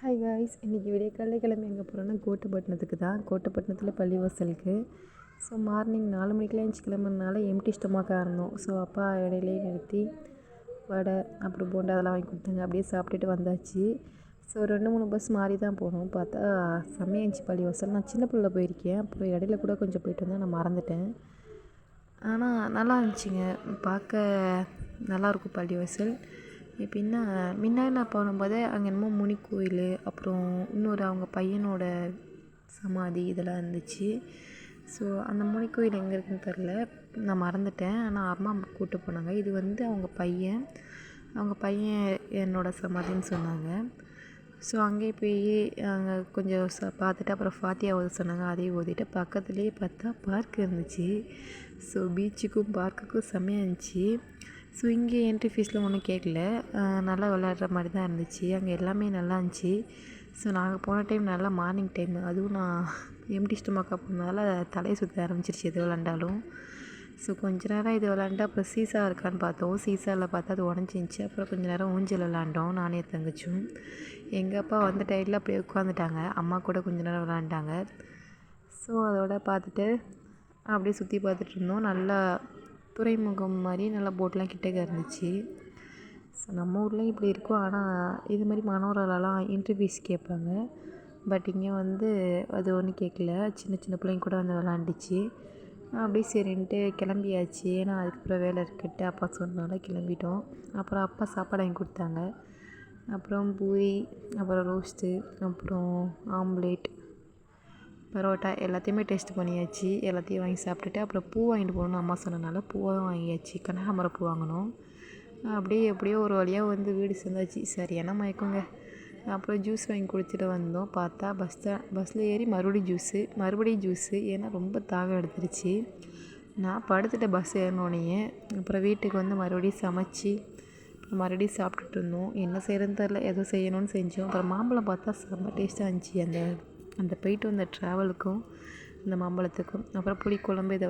Hi guys, இன்றைக்கி விடிய காலையில் கிளம்பி எங்கே போகிறோன்னா கோட்டப்பட்டினத்துக்கு தான். கோட்டப்பட்டினத்தில் பள்ளிவாசலுக்கு. ஸோ மார்னிங் 4 மணிக்கெலாம் எழுந்துச்சி கிளம்புறதுனால எம்டி ஸ்டொமக்காக இருந்தோம். ஸோ அப்பா இடையிலே நிறுத்தி வடை அப்புறம் போண்டா அதெல்லாம் வாங்கி கொடுத்தாங்க. அப்படியே சாப்பிட்டுட்டு வந்தாச்சு. ஸோ 2-3 பஸ் மாறி தான் போனோம். பார்த்தா செம்மையாக இருந்துச்சு பள்ளிவாசல். நான் சின்ன பிள்ளை போயிருக்கேன், அப்புறம் இடையில கூட கொஞ்சம் போயிட்டு வந்தேன், நான் மறந்துட்டேன். ஆனால் நல்லா இருந்துச்சுங்க, பார்க்க நல்லாயிருக்கும் பள்ளிவாசல். எப்படின்னா முன்னாடி நான் போகும்போது அங்கே என்னமோ முனி கோயில், அப்புறம் இன்னொரு அவங்க பையனோட சமாதி இதெல்லாம் இருந்துச்சு. ஸோ அந்த முனி கோயில் எங்கே இருக்குதுன்னு தெரில, நான் மறந்துட்டேன். ஆனால் அம்மா கூப்பிட்டு போனாங்க. இது வந்து அவங்க பையன் என்னோட சமாதின்னு சொன்னாங்க. ஸோ அங்கேயே போய் அங்கே கொஞ்சம் பார்த்துட்டு அப்புறம் ஃபாத்தியா ஓத சொன்னாங்க. அதையும் ஓதிட்டு பக்கத்துலேயே பார்த்தா பார்க் இருந்துச்சு. ஸோ பீச்சுக்கும் பார்க்குக்கும் செம்மையாக இருந்துச்சு. ஸோ இங்கே என்ட்ரி ஃபீஸ்லாம் ஒன்றும் கேட்கல, நல்லா விளையாடுற மாதிரி தான் இருந்துச்சு. அங்கே எல்லாமே நல்லா இருந்துச்சு. ஸோ நாங்கள் போன டைம் நல்லா மார்னிங் டைம், அதுவும் நான் எம்டி ஸ்டொமக்காக போனதால் தலையை சுற்ற ஆரம்பிச்சிருச்சு எது விளாண்டாலும். ஸோ கொஞ்ச நேரம் இது விளாண்டா அப்புறம் சீசா இருக்கான்னு பார்த்தோம். சீசாவில் பார்த்தா அது உடஞ்சிருந்துச்சி. அப்புறம் கொஞ்சம் நேரம் ஊஞ்சல் விளாண்டோம் நானே தங்கச்சும். எங்கள் அப்பா வந்த டைட்டில் அப்படியே உட்காந்துட்டாங்க, அம்மா கூட கொஞ்ச நேரம் விளாண்டாங்க. ஸோ அதோட பார்த்துட்டு அப்படியே சுற்றி பார்த்துட்டு இருந்தோம். நல்லா துறைமுகம் மாதிரி நல்லா போட்லாம் கிட்டக்க இருந்துச்சு. ஸோ நம்ம ஊர்லேயும் இப்படி இருக்கும், ஆனால் இது மாதிரி மனோராலலாம் என்ட்ரி ஃபீஸ் கேட்பாங்க. பட் இங்கே வந்து அது ஒன்றும் கேட்கல. சின்ன பிள்ளைங்க கூட வந்து விளாண்டுச்சு. அப்படியே சரின்ட்டு கிளம்பியாச்சு. ஏன்னா அதுக்கப்புறம் வேலை இருக்குன்ட்டு அப்பா சொன்னனால கிளம்பிட்டோம். அப்புறம் அப்பா சாப்பாடு வாங்கி கொடுத்தாங்க. அப்புறம் பூரி, அப்புறம் ரோஸ்ட்டு, அப்புறம் ஆம்லேட், பரோட்டா எல்லாத்தையுமே டேஸ்ட் பண்ணியாச்சு. எல்லாத்தையும் வாங்கி சாப்பிட்டுட்டு அப்புறம் பூ வாங்கிட்டு போகணுன்னு அம்மா சொன்னனால பூவும் வாங்கியாச்சு. கனகாம்பரம் பூ வாங்கினோம். அப்படியே எப்படியோ ஒரு வழியாக வந்து வீடு சேர்ந்தாச்சு. சரியான மயக்கங்க. அப்புறம் ஜூஸ் வாங்கி குடிச்சிட்டு வந்தோம். பார்த்தா பஸ்ஸில் ஏறி மறுபடியும் ஜூஸு. ஏன்னா ரொம்ப தாகம் எடுத்துருச்சு. நான் படுத்துட்டேன் பஸ் ஏறினோடனே. அப்புறம் வீட்டுக்கு வந்து மறுபடியும் சமைச்சி மறுபடியும் சாப்பிட்டுட்டு இருந்தோம். என்ன செய்கிறதுன்னு தெரில, ஏதோ செய்யணும்னு செஞ்சோம். அப்புறம் மாம்பழம் பார்த்தா செம்ம டேஸ்ட்டாக இருந்துச்சு. அந்த போயிட்டு வந்த ட்ராவலுக்கும் அந்த மாம்பழத்துக்கும். அப்புறம் புளிக்குழம்பு இதை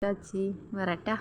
வச்சு வரட்டா.